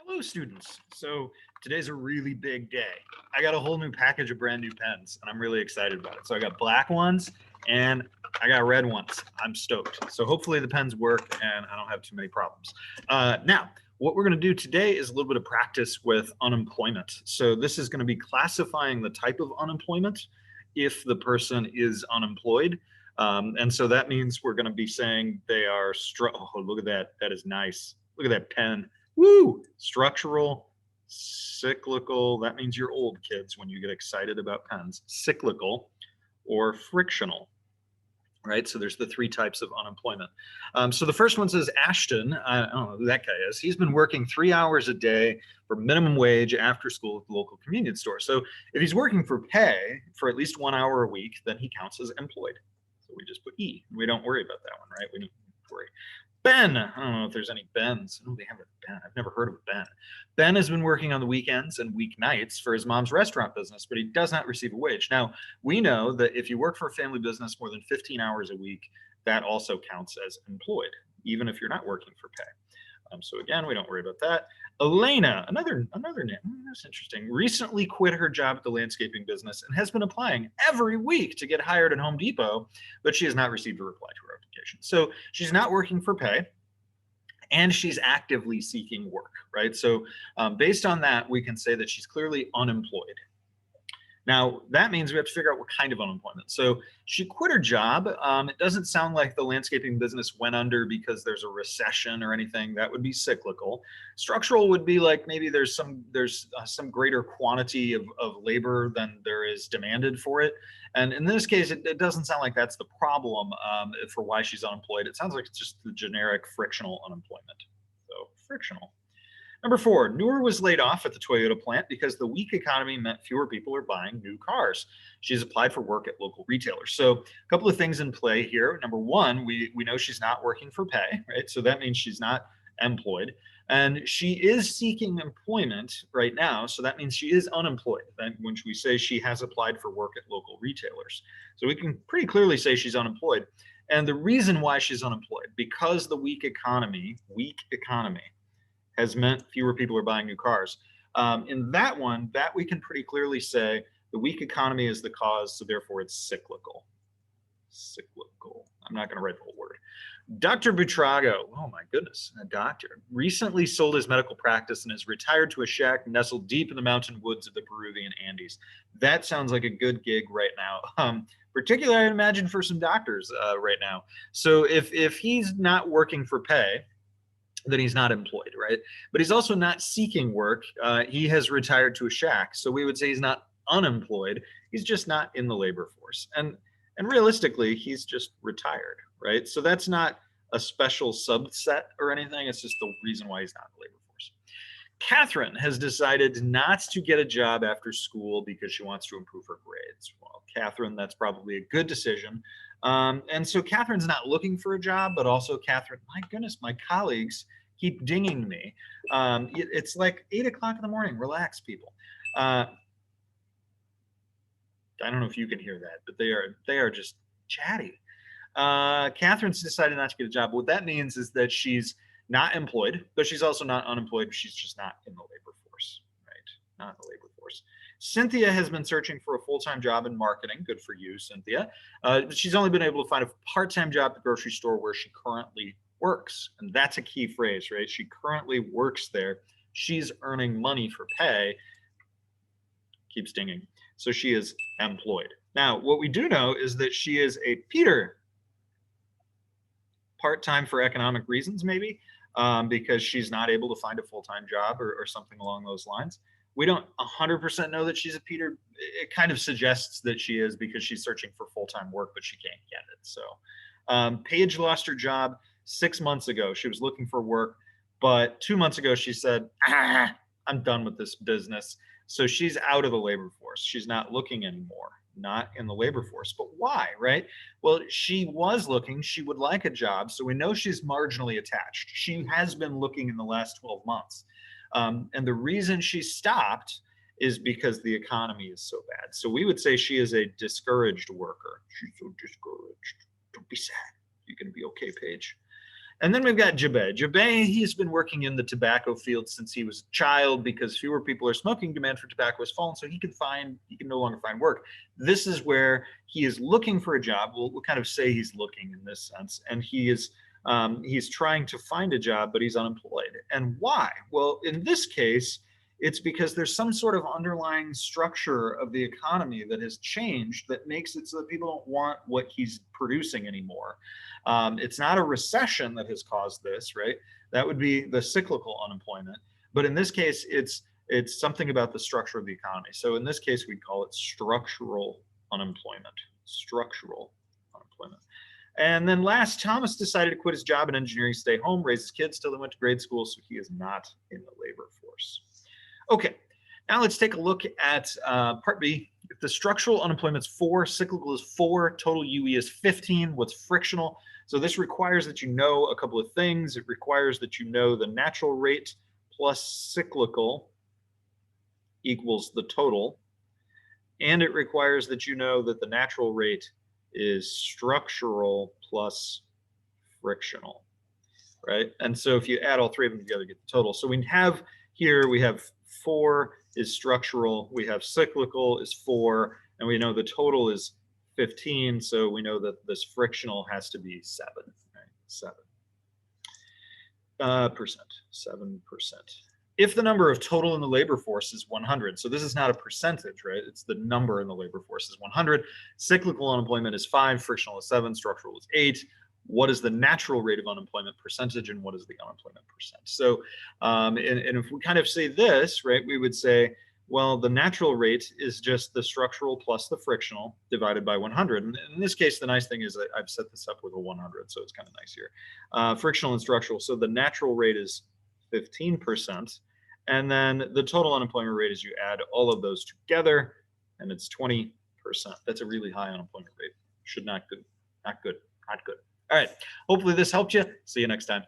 Hello, students. So today's a really big day. I got a whole new package of brand new pens, and I'm really excited about it. So I got black ones and I got red ones. I'm stoked. So hopefully the pens work and I don't have too many problems. Now, what we're going to do today is a little bit of practice with unemployment. So this is going to be classifying the type of unemployment if the person is unemployed. And so that means we're going to be saying they are, oh, look at that. That is nice. Look at that pen. Woo! Structural, cyclical. That means you're old, kids, when you get excited about pens. Cyclical or frictional, right? So there's the three types of unemployment. So the first one says Ashton. I don't know who that guy is. He's been working 3 hours a day for minimum wage after school at the local convenience store. So if he's working for pay for at least 1 hour a week, then he counts as employed. So we just put E. We don't worry about that one, right? We don't worry. Ben, I don't know if there's any Bens. I don't think they have a Ben. I've never heard of a Ben. Ben has been working on the weekends and weeknights for his mom's restaurant business, but he does not receive a wage. Now, we know that if you work for a family business more than 15 hours a week, that also counts as employed, even if you're not working for pay. So again, we don't worry about that. Elena, another name. That's interesting. Recently quit her job at the landscaping business and has been applying every week to get hired at Home Depot, but she has not received a reply to her application. So she's not working for pay, and she's actively seeking work, right? So based on that, we can say that she's clearly unemployed. Now, that means we have to figure out what kind of unemployment. So she quit her job. It doesn't sound like the landscaping business went under because there's a recession or anything. That would be cyclical. Structural would be like maybe there's some greater quantity of labor than there is demanded for it. And in this case, it doesn't sound like that's the problem for why she's unemployed. It sounds like it's just the generic frictional unemployment. So frictional. Number 4, Noor was laid off at the Toyota plant because the weak economy meant fewer people are buying new cars. She's applied for work at local retailers. So a couple of things in play here. Number 1, we know she's not working for pay, right? So that means she's not employed. And she is seeking employment right now. So that means she is unemployed. Then when we say she has applied for work at local retailers. So we can pretty clearly say she's unemployed. And the reason why she's unemployed, because the weak economy, has meant fewer people are buying new cars. In that one, that we can pretty clearly say the weak economy is the cause, so therefore it's cyclical. Cyclical. I'm not going to write the whole word. Dr. Butrago, oh my goodness, a doctor, recently sold his medical practice and is retired to a shack nestled deep in the mountain woods of the Peruvian Andes. That sounds like a good gig right now. Particularly, I imagine, for some doctors right now. So if he's not working for pay, then he's not employed, right? But he's also not seeking work. He has retired to a shack. So we would say he's not unemployed. He's just not in the labor force. And realistically, he's just retired, right? So that's not a special subset or anything. It's just the reason why he's not in the labor force. Catherine has decided not to get a job after school because she wants to improve her grades. Well, Catherine, that's probably a good decision. And so Catherine's not looking for a job, but also Catherine, my goodness, my colleagues keep dinging me. It's like 8 o'clock in the morning. Relax, people. I don't know if you can hear that, but they are just chatty. Catherine's decided not to get a job. What that means is that she's not employed, but she's also not unemployed. She's just not in the labor force, right? Not in the labor force. Cynthia has been searching for a full-time job in marketing. Good for you, Cynthia. She's only been able to find a part-time job at the grocery store where she currently works. And that's a key phrase, right? She currently works there. She's earning money for pay. Keeps dinging. So she is employed. Now, what we do know is that she is a Peter. Part-time for economic reasons, maybe, because she's not able to find a full-time job or something along those lines. We don't 100% know that she's a Peter. It kind of suggests that she is because she's searching for full-time work, but she can't get it. So Paige lost her job 6 months ago. She was looking for work, but 2 months ago she said, I'm done with this business. So she's out of the labor force. She's not looking anymore, not in the labor force. But why, right? Well, she was looking. She would like a job. So we know she's marginally attached. She has been looking in the last 12 months. And the reason she stopped is because the economy is so bad. So we would say she is a discouraged worker. She's so discouraged. Don't be sad. You're going to be okay, Paige. And then we've got Jabez. Jabez, he's been working in the tobacco field since he was a child because fewer people are smoking. Demand for tobacco has fallen, so he can no longer find work. This is where he is looking for a job. We'll kind of say he's looking in this sense, and he's trying to find a job, but he's unemployed. And why? Well, in this case, it's because there's some sort of underlying structure of the economy that has changed that makes it so that people don't want what he's producing anymore. It's not a recession that has caused this, right? That would be the cyclical unemployment. But in this case, it's something about the structure of the economy. So in this case, we'd call it structural unemployment. Structural unemployment. And then last, Thomas decided to quit his job in engineering, stay home, raise his kids till they went to grade school, so he is not in the labor force. Okay, now let's take a look at part B. If the structural unemployment is 4, cyclical is 4, total UE is 15, what's frictional? So this requires that you know a couple of things. It requires that you know the natural rate plus cyclical equals the total. And it requires that you know that the natural rate is structural plus frictional, right? And so if you add all 3 of them together, you get the total. So we have 4 is structural, we have cyclical is 4, and we know the total is 15, so we know that this frictional has to be 7, right? 7%. If the number of total in the labor force is 100, so this is not a percentage, right? It's the number in the labor force is 100. Cyclical unemployment is 5, frictional is 7, structural is 8. What is the natural rate of unemployment percentage, and what is the unemployment percent? So, and if we kind of say this, right, we would say, well, the natural rate is just the structural plus the frictional divided by 100. And in this case, the nice thing is that I've set this up with a 100, so it's kind of nice here. Frictional and structural. So the natural rate is 15%. And then the total unemployment rate is you add all of those together, and it's 20%. That's a really high unemployment rate. Not good. All right. Hopefully this helped you. See you next time.